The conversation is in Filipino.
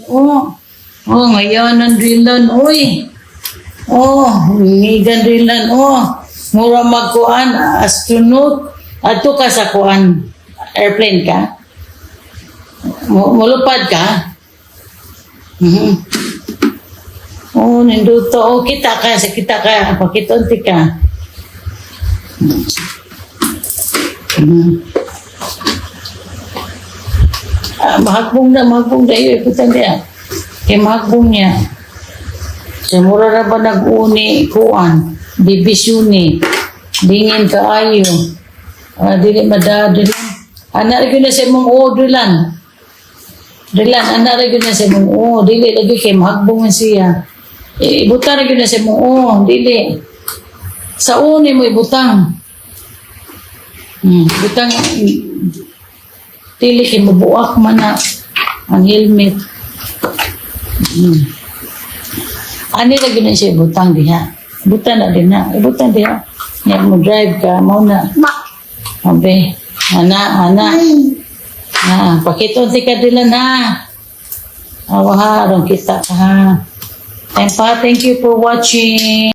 Oh. Oh, ngayon ang drilan, uy. Oh, migan drilan, oh. Mura magkuan, astronaut. Ato ka sa kuan, airplane ka. Mulupad ka. Oh, ninduto. Oh, kita ka. Pakitunti ka. Mahagbong na iyo. Iputang niya. Kaya mahagbong niya. Sa mura na ba nag-uni, kuan, divisyuni, dingin kaayo. Dili madadilan. Anak rin na sa mong drilan. Drilan, anak rin na sa mong dili lagi kay mahagbong siya. Ibutang rin na sa mong dili. Sa uni mo ibutang. Butang, dili kay mabuak man na ang helmet. Ani lagi na siya ibutang diha. Ibutang na din na. Ibutang diha. Nga mo drive ka, mau na. Abe, ana. Pakitunti ka dilan ha. Awaha, kita ka ha. Thank you for watching.